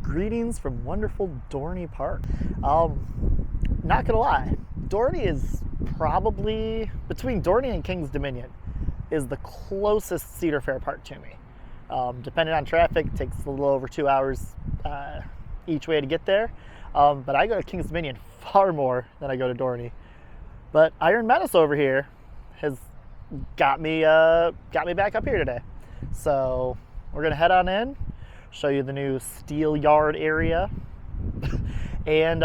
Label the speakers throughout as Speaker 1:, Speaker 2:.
Speaker 1: Greetings from wonderful Dorney Park. Not gonna lie, Dorney is probably, between Dorney and King's Dominion, is the closest Cedar Fair park to me. Depending on traffic, it takes a little over 2 hours each way to get there. But I go to King's Dominion far more than I go to Dorney. But Iron Menace over here has got me back up here today. So we're gonna head on in, show you the new steel yard area, and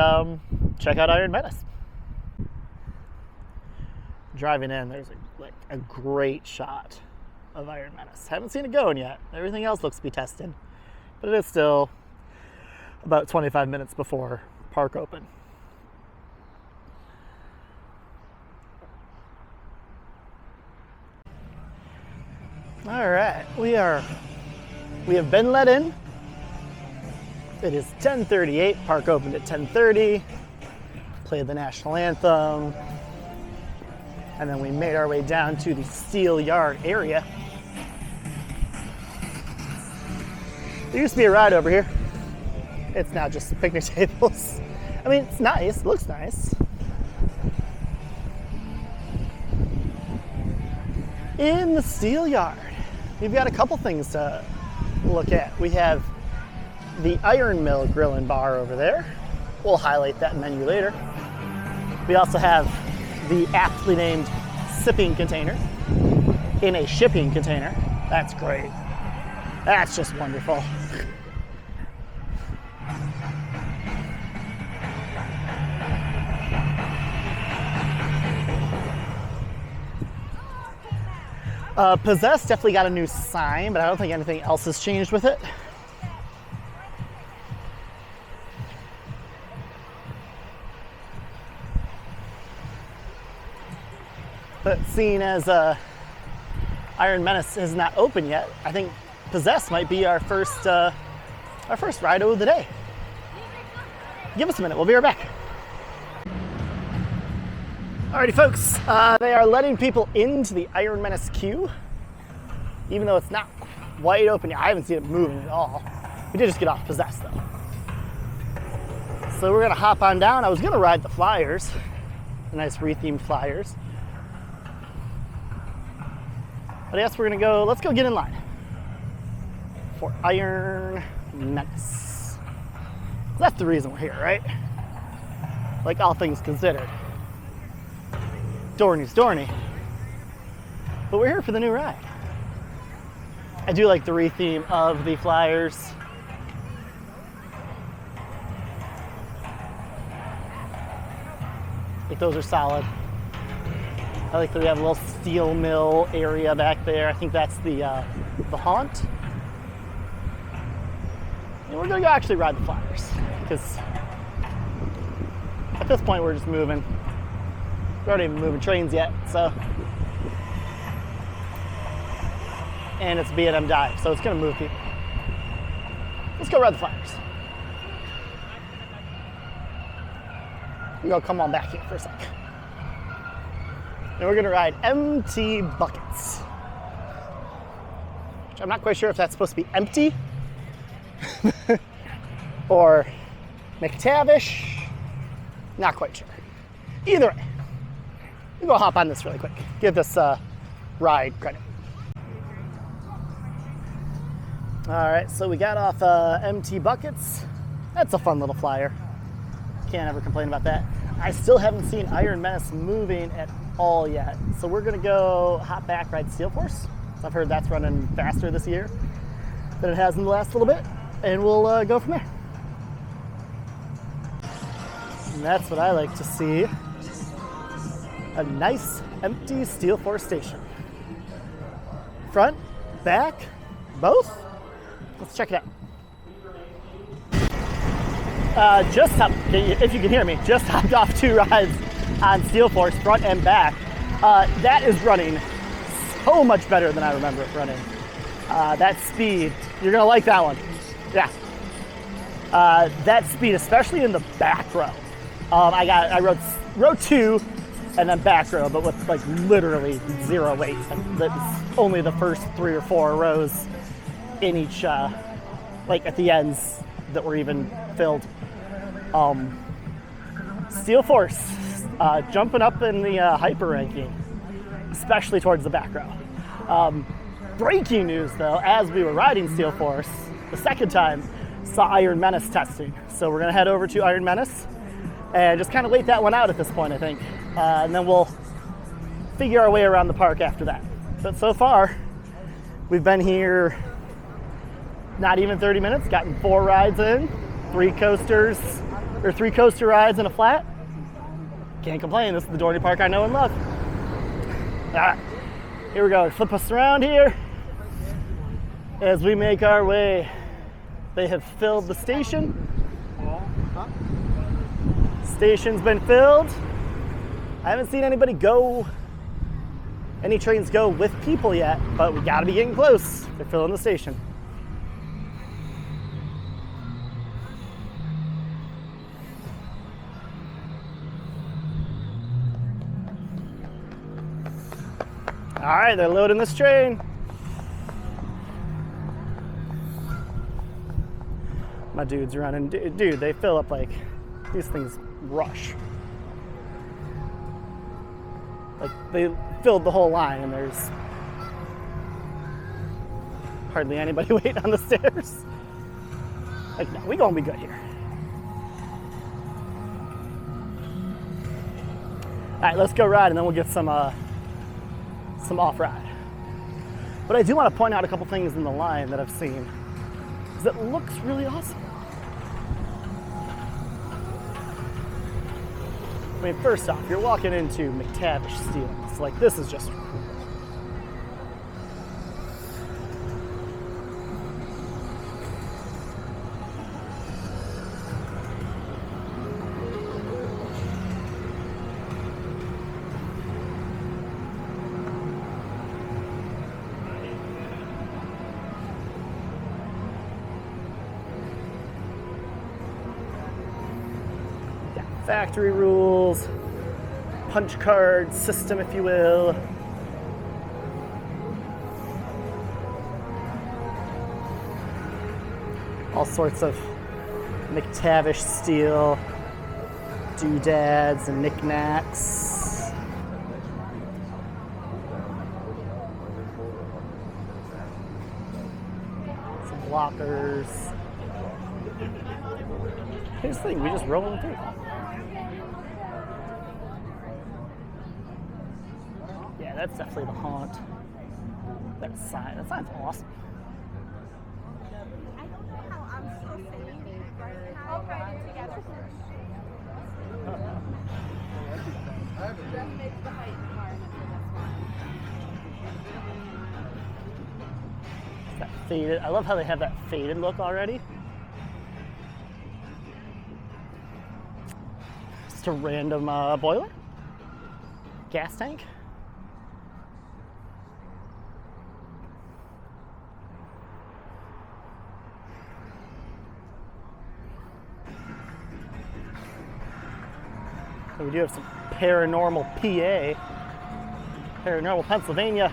Speaker 1: check out Iron Menace. Driving in, there's a great shot of Iron Menace. Haven't seen it going yet. Everything else looks to be tested, but it is still about 25 minutes before park open. All right, we have been let in. It is 10:38. Park opened at 10:30. Played the national anthem, and then we made our way down to the steel yard area. There used to be a ride over here. It's now just picnic tables. I mean, it's nice. It looks nice. In the steel yard, we've got a couple things to look at. We have the Iron Mill Grill and Bar over there. We'll highlight that menu later. We also have the aptly named sipping container in a shipping container. That's great. That's just wonderful. Possessed definitely got a new sign, but I don't think anything else has changed with it. But seeing as Iron Menace is not open yet, I think Possessed might be our first ride of the day. Give us a minute, we'll be right back. Alrighty folks, they are letting people into the Iron Menace queue, even though it's not quite open yet. I haven't seen it moving at all. We did just get off Possessed though. So we're gonna hop on down. I was gonna ride the Flyers, the nice re-themed Flyers. But I guess we're gonna go, let's go get in line for Iron Menace. That's the reason we're here, right? Like all things considered. Dorney's Dorney. But we're here for the new ride. I do like the re-theme of the Flyers. I think those are solid. I like that we have a little steel mill area back there. I think that's the haunt. And we're gonna go actually ride the Flyers, because at this point we're just moving. We aren't even moving trains yet, so. And it's B&M Dive, so it's gonna move people. Let's go ride the Flyers. We're gonna come on back here for a sec. And we're gonna ride empty buckets. Which I'm not quite sure if that's supposed to be empty or McTavish. Not quite sure. Either way, we're gonna hop on this really quick. Give this ride credit. All right, so we got off empty buckets. That's a fun little flyer. Can't ever complain about that. I still haven't seen Iron Menace moving at all yet. So we're gonna go hop back, ride Steel Force. I've heard that's running faster this year than it has in the last little bit. And we'll go from there. And that's what I like to see. A nice empty Steel Force station. Front, back, both? Let's check it out. If you can hear me, just hopped off 2 rides on Steel Force, front and back. That is running so much better than I remember it running. That speed, you're gonna like that one. Yeah. That speed, especially in the back row. I rode row 2 and then back row, but with like literally 0 weight. And that's only the first 3 or 4 rows in each, like at the ends, that were even filled. Steel Force jumping up in the hyper ranking, especially towards the back row. Breaking news though, as we were riding Steel Force the second time, saw Iron Menace testing. So we're gonna head over to Iron Menace and just kind of wait that one out at this point, I think. And then we'll figure our way around the park after that. But so far, we've been here not even 30 minutes, gotten 4 rides in, 3 coaster rides and a flat. Can't complain, this is the Dorney Park I know and love. All right, here we go, flip us around here as we make our way. They have filled the station. Station's been filled. I haven't seen any trains go with people yet, but we gotta be getting close. They're filling the station. All right, they're loading this train. My dude's running. Dude, they fill up like, these things rush. Like, they filled the whole line and there's hardly anybody waiting on the stairs. Like, no, we gonna be good here. All right, let's go ride and then we'll get some off-ride. But I do want to point out a couple things in the line that I've seen, because it looks really awesome. I mean, first off, you're walking into McTavish Steel. It's like, this is just cool. Factory rules, punch card system, if you will. All sorts of McTavish Steel doodads and knickknacks. Some blockers. Here's the thing, we just roll them through. Yeah, that's definitely the haunt. That sign's awesome.
Speaker 2: I don't know how I'm still saying right now. I'll write it together first. That makes the height environment for this one.
Speaker 1: That faded. I love how they have that faded look already. Just a random boiler, gas tank. We do have some paranormal PA, paranormal Pennsylvania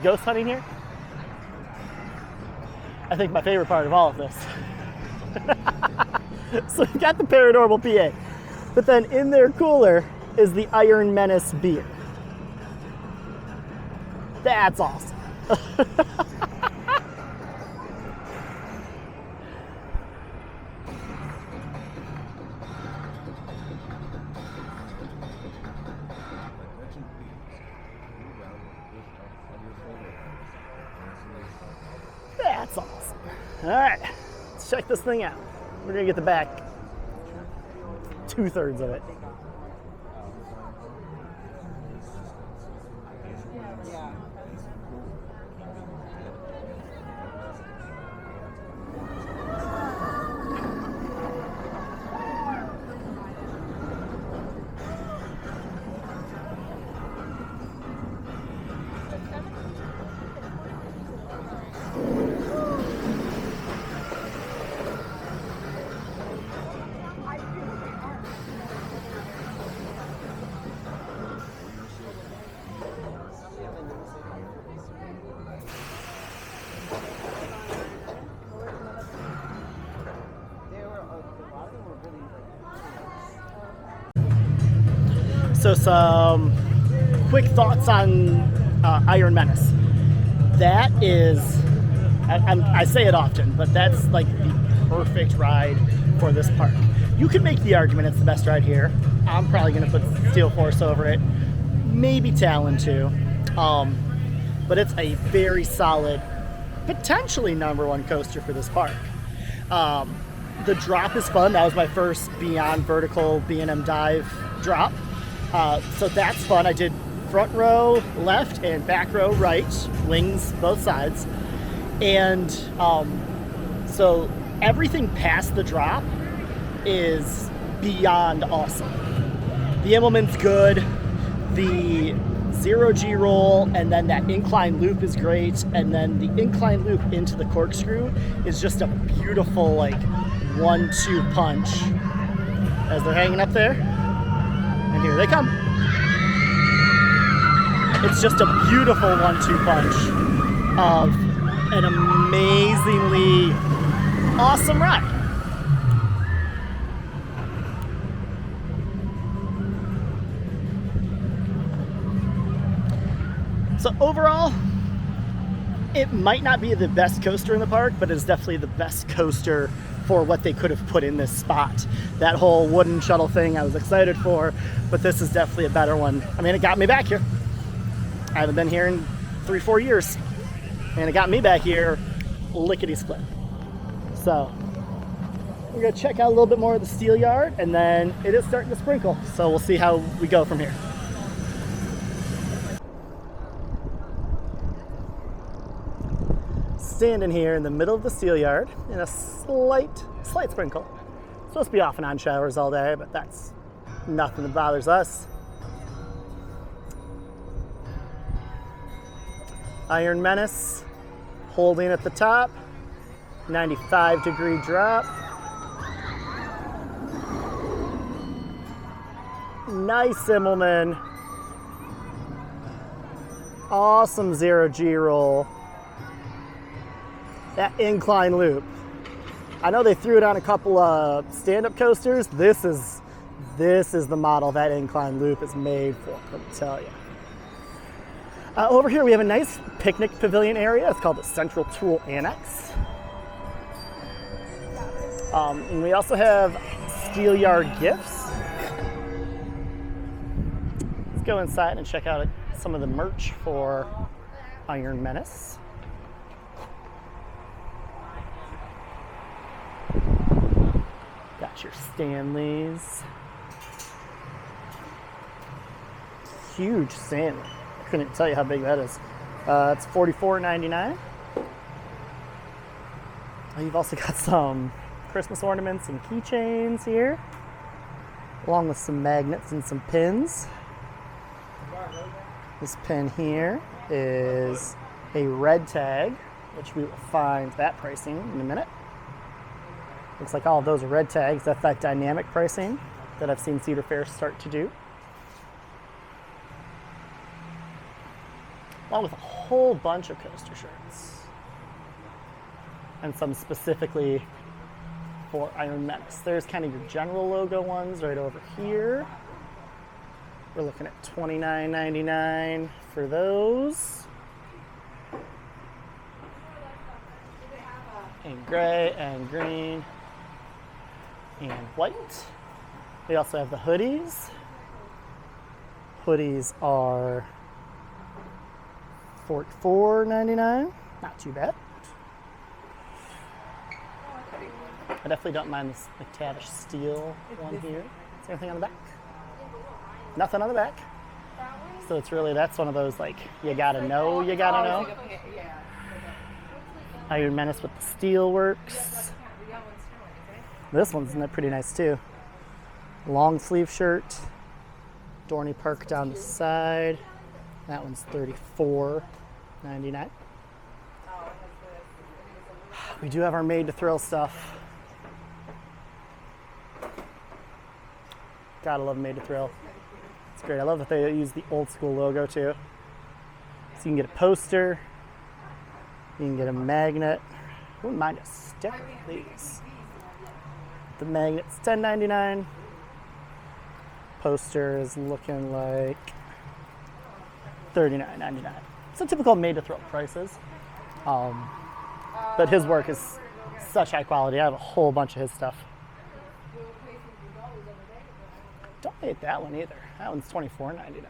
Speaker 1: ghost hunting here. I think my favorite part of all of this. So we got the paranormal PA, but then in their cooler is the Iron Menace beer. That's awesome. That's awesome. All right, let's check this thing out. We're gonna get the back 2/3 of it. So some quick thoughts on Iron Menace. That is, I say it often, but that's like the perfect ride for this park. You could make the argument it's the best ride here. I'm probably going to put Steel Force over it, maybe Talon too. But it's a very solid, potentially #1 coaster for this park. The drop is fun. That was my first Beyond vertical B&M Dive drop. So that's fun. I did front row left and back row right, wings both sides. And so everything past the drop is beyond awesome. The Immelman's good. The 0G roll and then that incline loop is great. And then the incline loop into the corkscrew is just a beautiful like 1-2 punch as they're hanging up there. And here they come. It's just a beautiful 1-2 punch of an amazingly awesome ride. So overall, it might not be the best coaster in the park, but it's definitely the best coaster for what they could have put in this spot. That whole wooden shuttle thing I was excited for, but this is definitely a better one. I mean, it got me back here. I haven't been here in 3-4 years, and it got me back here lickety-split. So we're gonna check out a little bit more of the steel yard, and then it is starting to sprinkle. So we'll see how we go from here. Standing here in the middle of the steel yard in a slight sprinkle. It's supposed to be off and on showers all day, but that's nothing that bothers us. Iron Menace holding at the top, 95-degree drop. Nice Immelman. Awesome 0G roll. That incline loop. I know they threw it on a couple of stand-up coasters. This is the model that incline loop is made for, let me tell you. Over here we have a nice picnic pavilion area. It's called the Central Tool Annex. And we also have steel yard gifts. Let's go inside and check out some of the merch for Iron Menace. Got your Stanleys. Huge Stanley. I couldn't tell you how big that is. It's $44.99. You've also got some Christmas ornaments and keychains here, along with some magnets and some pins. This pin here is a red tag, which we will find that pricing in a minute. Looks like all of those are red tags. That's that dynamic pricing that I've seen Cedar Fair start to do. Along with a whole bunch of coaster shirts. And some specifically for Iron Menace. There's kind of your general logo ones right over here. We're looking at $29.99 for those. And gray and green and white. We also have the hoodies. Hoodies are $44.99. Not too bad. I definitely don't mind this McTavish steel one here. Is there anything on the back? Nothing on the back. So it's really, that's one of those like, you gotta know, you gotta know. Iron Menace with the steel works. This one's pretty nice too. Long sleeve shirt. Dorney Park down the side. That one's $34.99. We do have our Made to Thrill stuff. Gotta love Made to Thrill. It's great. I love that they use the old school logo too. So you can get a poster. You can get a magnet. I wouldn't mind a sticker, please. The magnet's $10.99. Poster is looking like $39.99. So typical made-to-throw prices. But his work is such high quality. I have a whole bunch of his stuff. Don't hate that one either. That one's $24.99.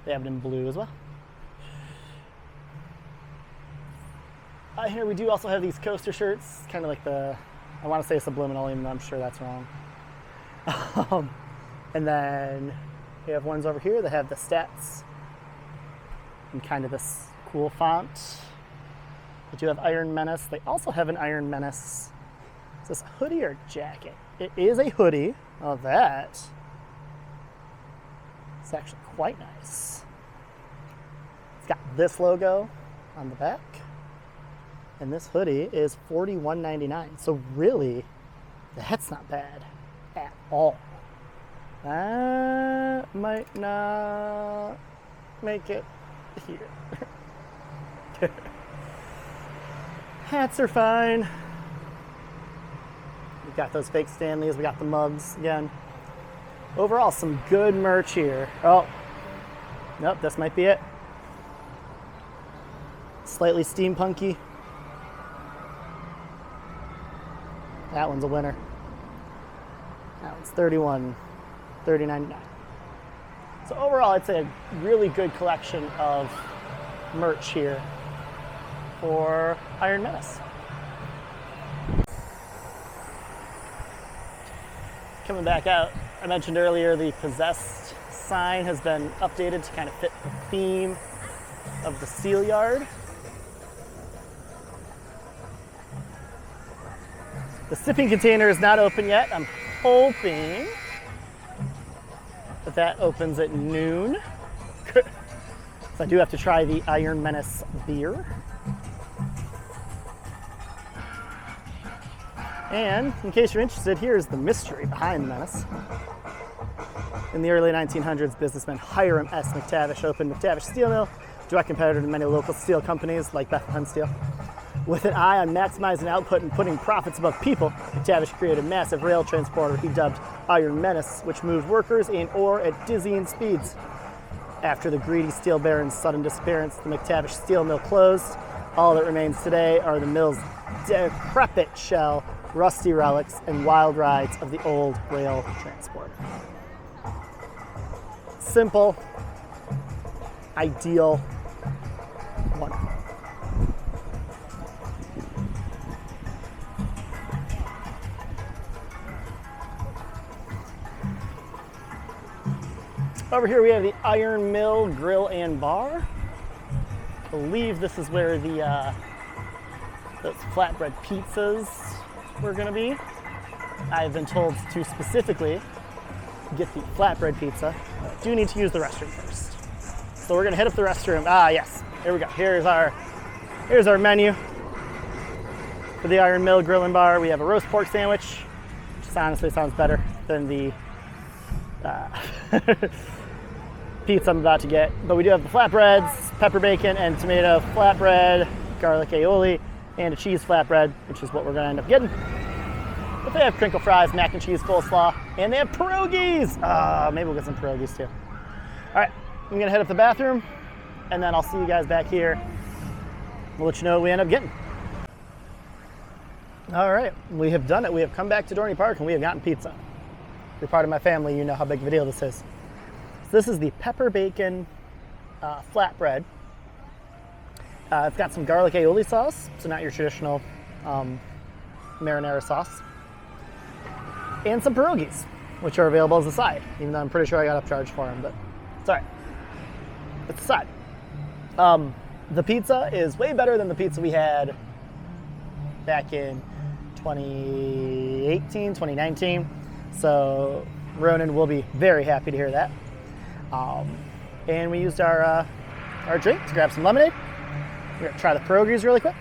Speaker 1: They have it in blue as well. Here we do also have these coaster shirts, kind of like the, I want to say subliminal, even though I'm sure that's wrong. And then we have ones over here that have the stats in kind of this cool font. They do have Iron Menace. They also have an Iron Menace. Is this a hoodie or jacket? It is a hoodie. Oh, that. It's actually quite nice. It's got this logo on the back. And this hoodie is $41.99. So really, that's not bad at all. That might not make it here. Hats are fine. We got those fake Stanleys. We got the mugs again. Overall, some good merch here. Oh, nope, this might be it. Slightly steampunky. That one's a winner. That one's $30.99. So overall, I'd say a really good collection of merch here for Iron Menace. Coming back out, I mentioned earlier the Possessed sign has been updated to kind of fit the theme of the Steel Yard. The sipping container is not open yet. I'm hoping that opens at noon. So I do have to try the Iron Menace beer. And in case you're interested, here's the mystery behind the Menace. In the early 1900s, businessman Hiram S. McTavish opened McTavish Steel Mill, direct competitor to many local steel companies like Bethlehem Steel. With an eye on maximizing output and putting profits above people, McTavish created a massive rail transporter he dubbed Iron Menace, which moved workers and ore at dizzying speeds. After the greedy steel baron's sudden disappearance, the McTavish Steel Mill closed. All that remains today are the mill's decrepit shell, rusty relics, and wild rides of the old rail transporter. Simple, ideal, wonderful. Over here we have the Iron Mill Grill and Bar. I believe this is where the those flatbread pizzas were going to be. I've been told to specifically get the flatbread pizza. I do need to use the restroom first. So we're going to hit up the restroom. Ah, yes. Here we go. Here's our menu for the Iron Mill Grill and Bar. We have a roast pork sandwich, which honestly sounds better than the pizza I'm about to get. But we do have the flatbreads, pepper bacon and tomato flatbread, garlic aioli, and a cheese flatbread, which is what we're gonna end up getting. But they have crinkle fries, mac and cheese coleslaw, and they have pierogies. Maybe we'll get some pierogies too. All right, I'm gonna head up the bathroom, and then I'll see you guys back here. We'll let you know what we end up getting. All right, we have done it. We have come back to Dorney Park, and we have gotten pizza. If you're part of my family, you know how big of a deal this is. So this is the pepper bacon flatbread. It's got some garlic aioli sauce, so not your traditional marinara sauce. And some pierogies, which are available as a side, even though I'm pretty sure I got upcharged for them, but it's all right. It's a side. The pizza is way better than the pizza we had back in 2018, 2019. So Ronan will be very happy to hear that. And we used our drink to grab some lemonade. We're gonna try the pierogies really quick.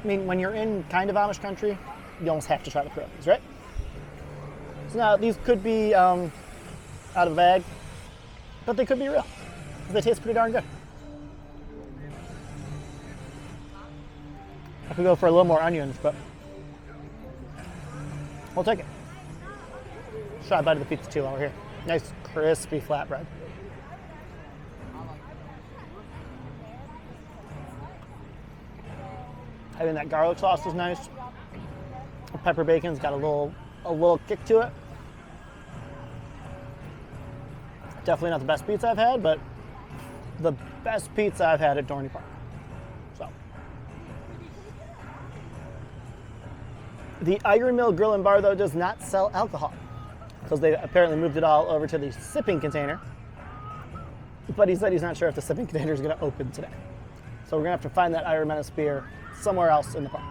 Speaker 1: I mean, when you're in kind of Amish country, you almost have to try the pierogies, right? So now these could be out of a bag, but they could be real. They taste pretty darn good. I could go for a little more onions, but we'll take it. Try a bite of the pizza too while we're here. Nice crispy flatbread. I mean, that garlic sauce is nice. The pepper bacon's got a little kick to it. Definitely not the best pizza I've had, but the best pizza I've had at Dorney Park. So, the Iron Mill Grill and Bar though does not sell alcohol because they apparently moved it all over to the sipping container. But he said he's not sure if the sipping container is going to open today. So we're going to have to find that Iron Menace beer somewhere else in the park.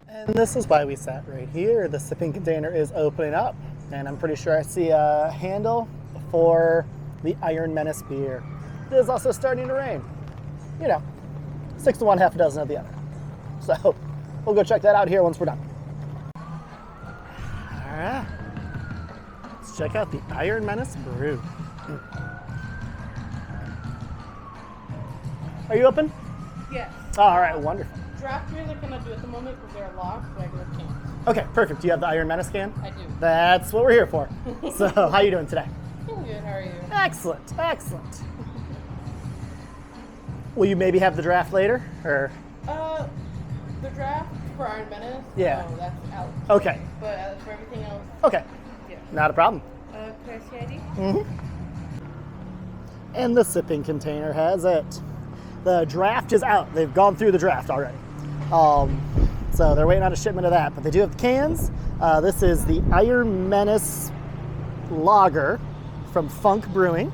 Speaker 1: And this is why we sat right here. The sipping container is opening up, and I'm pretty sure I see a handle for the Iron Menace beer. It is also starting to rain. 6 to 1, half a dozen of the other. So we'll go check that out here once we're done. All right. Let's check out the Iron Menace brew. Are you open?
Speaker 2: Yes.
Speaker 1: All right, wonderful.
Speaker 2: Draft beers I cannot do at the moment because they're locked, regular cans.
Speaker 1: Okay, perfect. Do you have the Iron Menace can?
Speaker 2: I do.
Speaker 1: That's what we're here for. So, how you doing today?
Speaker 2: I'm good, how are you?
Speaker 1: Excellent, excellent. Will you maybe have the draft later, or?
Speaker 2: The draft for Iron Menace?
Speaker 1: Yeah.
Speaker 2: No, that's out.
Speaker 1: Okay.
Speaker 2: But for everything else,
Speaker 1: Okay,
Speaker 2: yeah.
Speaker 1: not a problem.
Speaker 2: Can I see ID?
Speaker 1: Mm-hmm. And the sipping container has it. The draft is out. They've gone through the draft already. So they're waiting on a shipment of that, but they do have the cans. This is the Iron Menace Lager from Funk Brewing.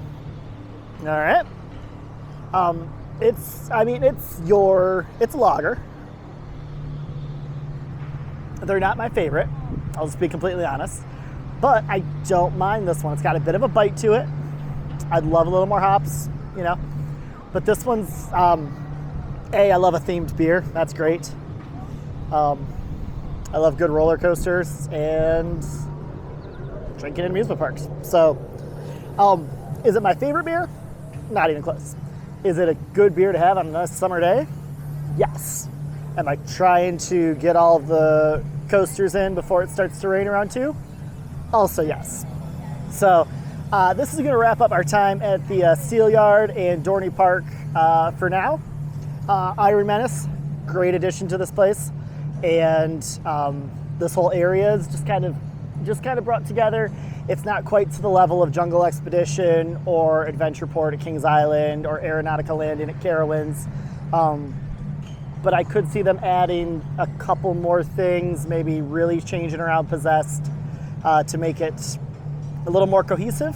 Speaker 1: All right. It's a lager. They're not my favorite. I'll just be completely honest. But I don't mind this one. It's got a bit of a bite to it. I'd love a little more hops, But this one's, I love a themed beer. That's great. I love good roller coasters and drinking in amusement parks. So, is it my favorite beer? Not even close. Is it a good beer to have on a nice summer day? Yes. Am I trying to get all the coasters in before it starts to rain around 2? Also yes. So, this is going to wrap up our time at the Steel Yard and Dorney Park for now. Iron Menace, great addition to this place, and this whole area is just kind of brought together. It's not quite to the level of Jungle Expedition or Adventure Port at Kings Island or Aeronautica Landing at Carowinds, but I could see them adding a couple more things, maybe really changing around Possessed to make it a little more cohesive.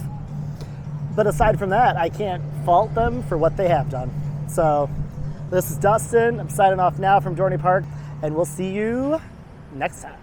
Speaker 1: But aside from that, I can't fault them for what they have done. So this is Dustin. I'm signing off now from Dorney Park, and we'll see you next time.